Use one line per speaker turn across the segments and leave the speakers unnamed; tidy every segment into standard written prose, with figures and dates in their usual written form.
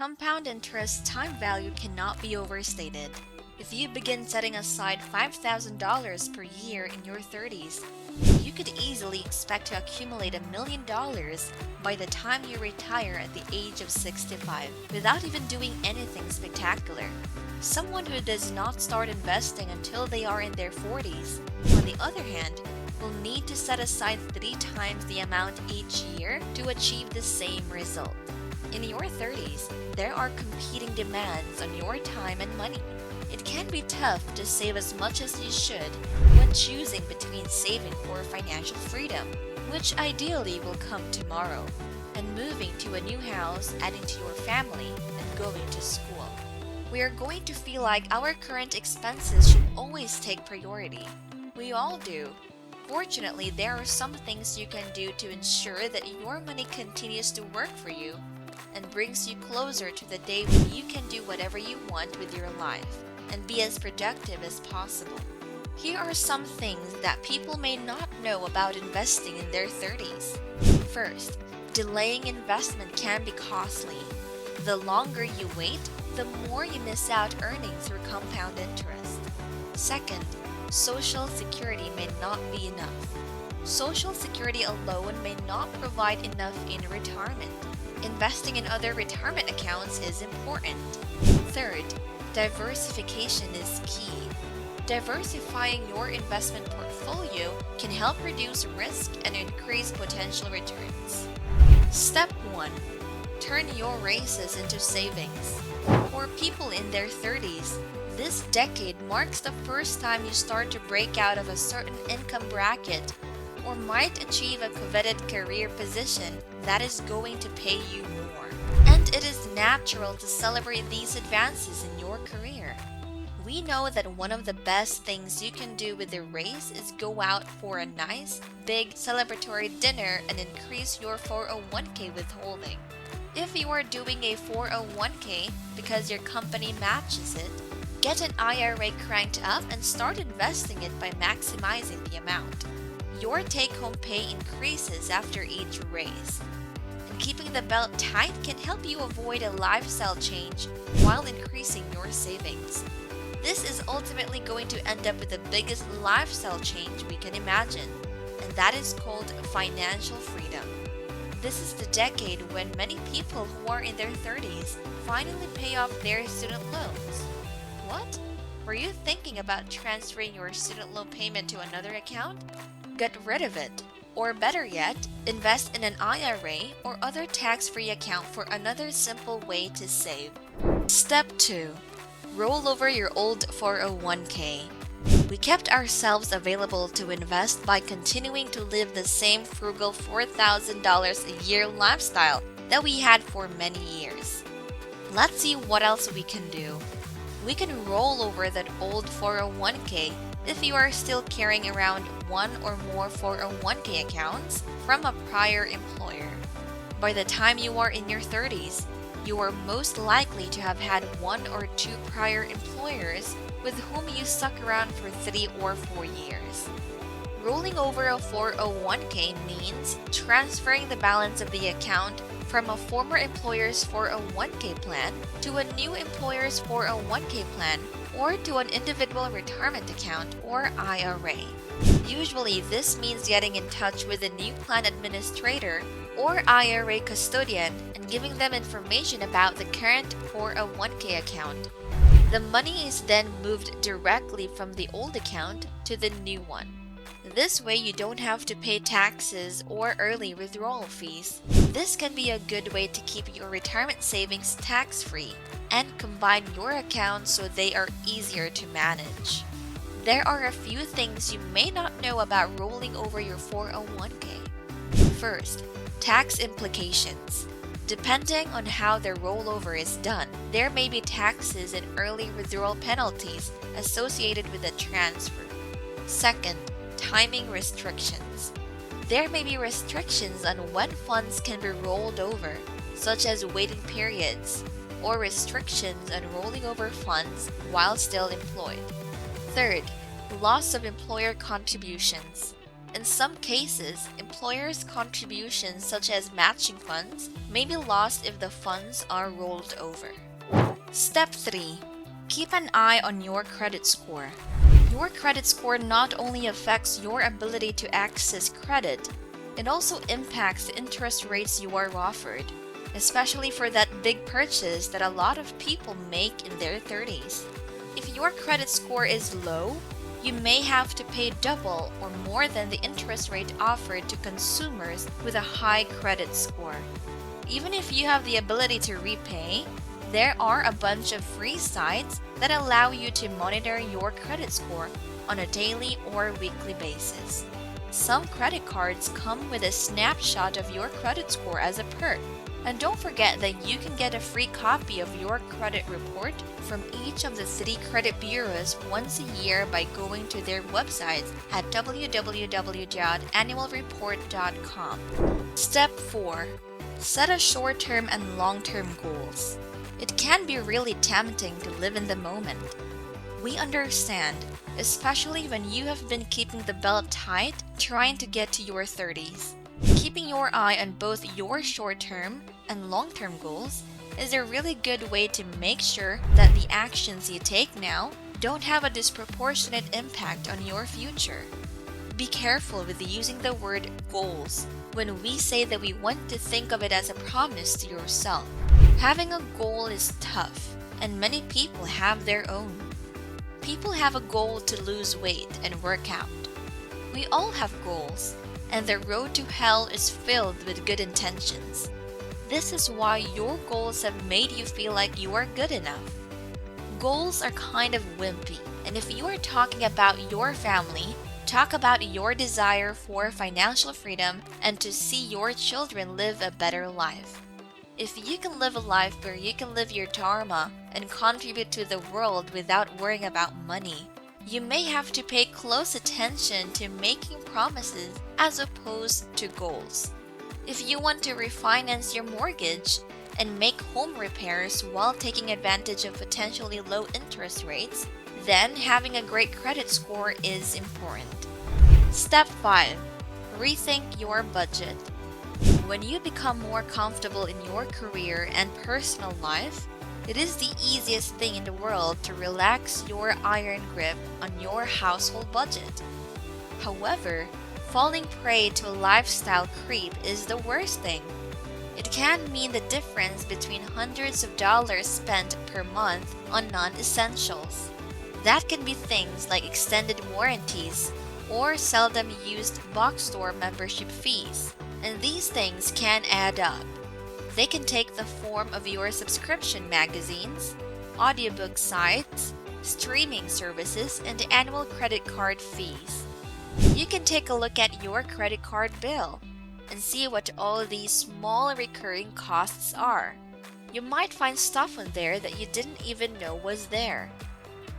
Compound interest time value cannot be overstated. If you begin setting aside $5,000 per year in your 30s, you could easily expect to accumulate $1 million by the time you retire at the age of 65 without even doing anything spectacular. Someone who does not start investing until they are in their 40s, on the other hand, will need to set aside 3 times the amount each year to achieve the same result. In your 30s, there are competing demands on your time and money. It can be tough to save as much as you should when choosing between saving for financial freedom, which ideally will come tomorrow, and moving to a new house, adding to your family, and going to school. We are going to feel like our current expenses should always take priority. We all do. Fortunately, there are some things you can do to ensure that your money continues to work for you and brings you closer to the day when you can do whatever you want with your life and be as productive as possible. Here are some things that people may not know about investing in their 30s. First, delaying investment can be costly. The longer you wait, the more you miss out earning through compound interest. Second, Social Security may not be enough. Social Security alone may not provide enough in retirement. Investing in other retirement accounts is important. Third, diversification is key. Diversifying your investment portfolio can help reduce risk and increase potential returns. Step 1. Turn your raises into savings. For people in their 30s, this decade marks the first time you start to break out of a certain income bracket or might achieve a coveted career position that is going to pay you more. And it is natural to celebrate these advances in your career. We know that one of the best things you can do with a raise is go out for a nice, big celebratory dinner and increase your 401k withholding. If you are doing a 401k because your company matches it, get an IRA cranked up and start investing it by maximizing the amount. Your take-home pay increases after each raise. And keeping the belt tight can help you avoid a lifestyle change while increasing your savings. This is ultimately going to end up with the biggest lifestyle change we can imagine, and that is called financial freedom. This is the decade when many people who are in their 30s finally pay off their student loans. What? Were you thinking about transferring your student loan payment to another account? Get rid of it. Or better yet, invest in an IRA or other tax-free account for another simple way to save. Step 2. Roll over your old 401k. We kept ourselves available to invest by continuing to live the same frugal $4,000 a year lifestyle that we had for many years. Let's see what else we can do. We can roll over that old 401k if you are still carrying around one or more 401k accounts from a prior employer. By the time you are in your 30s, you are most likely to have had 1 or 2 prior employers with whom you stuck around for 3 or 4 years. Rolling over a 401k means transferring the balance of the account from a former employer's 401k plan to a new employer's 401k plan or to an individual retirement account or IRA. Usually, this means getting in touch with a new plan administrator or IRA custodian and giving them information about the current 401k account. The money is then moved directly from the old account to the new one. This way you don't have to pay taxes or early withdrawal fees. This can be a good way to keep your retirement savings tax-free and combine your accounts so they are easier to manage. There are a few things you may not know about rolling over your 401k. First, tax implications. Depending on how the rollover is done, there may be taxes and early withdrawal penalties associated with the transfer. Second, timing restrictions. There may be restrictions on when funds can be rolled over, such as waiting periods, or restrictions on rolling over funds while still employed. Third, loss of employer contributions. In some cases, employers' contributions such as matching funds may be lost if the funds are rolled over. Step 3. Keep an eye on your credit score. Your credit score not only affects your ability to access credit, it also impacts the interest rates you are offered, especially for that big purchase that a lot of people make in their 30s. If your credit score is low, you may have to pay double or more than the interest rate offered to consumers with a high credit score. Even if you have the ability to repay, there are a bunch of free sites that allow you to monitor your credit score on a daily or weekly basis. Some credit cards come with a snapshot of your credit score as a perk. And don't forget that you can get a free copy of your credit report from each of the city credit bureaus once a year by going to their websites at www.annualreport.com. Step 4. Set a short-term and long-term goals. It can be really tempting to live in the moment. We understand, especially when you have been keeping the belt tight trying to get to your 30s. Keeping your eye on both your short-term and long-term goals is a really good way to make sure that the actions you take now don't have a disproportionate impact on your future. Be careful with using the word goals when we say that we want to think of it as a promise to yourself. Having a goal is tough, and many people have their own. People have a goal to lose weight and work out. We all have goals, and the road to hell is filled with good intentions. This is why your goals have made you feel like you are good enough. Goals are kind of wimpy, and if you are talking about your family, talk about your desire for financial freedom and to see your children live a better life. If you can live a life where you can live your dharma and contribute to the world without worrying about money, you may have to pay close attention to making promises as opposed to goals. If you want to refinance your mortgage and make home repairs while taking advantage of potentially low interest rates, then having a great credit score is important. Step 5. Rethink your budget. When you become more comfortable in your career and personal life, it is the easiest thing in the world to relax your iron grip on your household budget. However, falling prey to a lifestyle creep is the worst thing. It can mean the difference between hundreds of dollars spent per month on non-essentials. That can be things like extended warranties or seldom used box store membership fees, and these things can add up. They can take the form of your subscription magazines, audiobook sites, streaming services, and annual credit card fees. You can take a look at your credit card bill and see what all these small recurring costs are. You might find stuff on there that you didn't even know was there.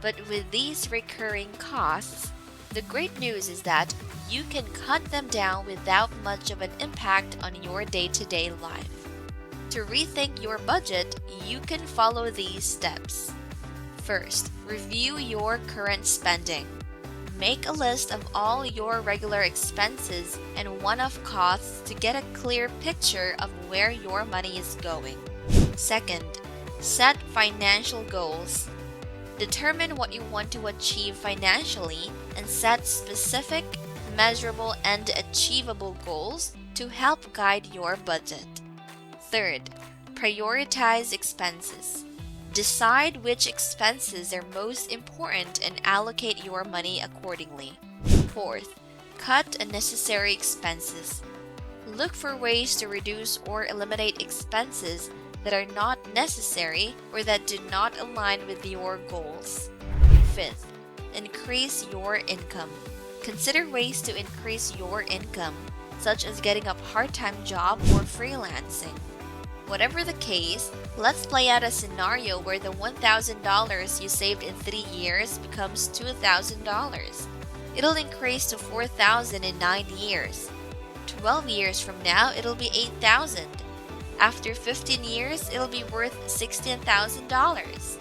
But with these recurring costs, the great news is that you can cut them down without much of an impact on your day-to-day life. To rethink your budget, you can follow these steps. First, review your current spending. Make a list of all your regular expenses and one-off costs to get a clear picture of where your money is going. Second, set financial goals. Determine what you want to achieve financially and set specific, measurable, and achievable goals to help guide your budget. Third, prioritize expenses. Decide which expenses are most important and allocate your money accordingly. Fourth, cut unnecessary expenses. Look for ways to reduce or eliminate expenses that are not necessary or that do not align with your goals. Fifth, increase your income. Consider ways to increase your income, such as getting a part-time job or freelancing. Whatever the case, let's play out a scenario where the $1,000 you saved in 3 years becomes $2,000. It'll increase to $4,000 in 9 years. 12 years from now, it'll be $8,000. After 15 years, it'll be worth $16,000.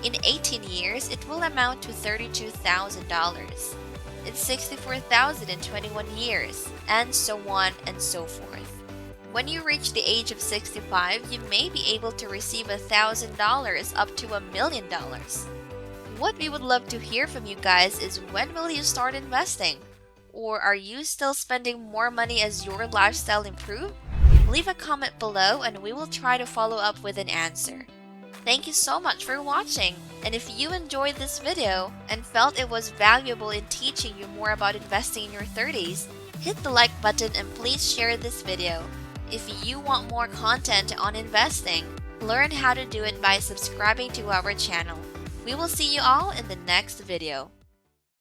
In 18 years, it will amount to $32,000. It's 64,000 in 21 years, and so on and so forth. When you reach the age of 65, you may be able to receive $1,000 up to $1,000,000. What we would love to hear from you guys is, when will you start investing? Or are you still spending more money as your lifestyle improves? Leave a comment below and we will try to follow up with an answer. Thank you so much for watching, and if you enjoyed this video and felt it was valuable in teaching you more about investing in your 30s, hit the like button and please share this video. If you want more content on investing, learn how to do it by subscribing to our channel. We will see you all in the next video.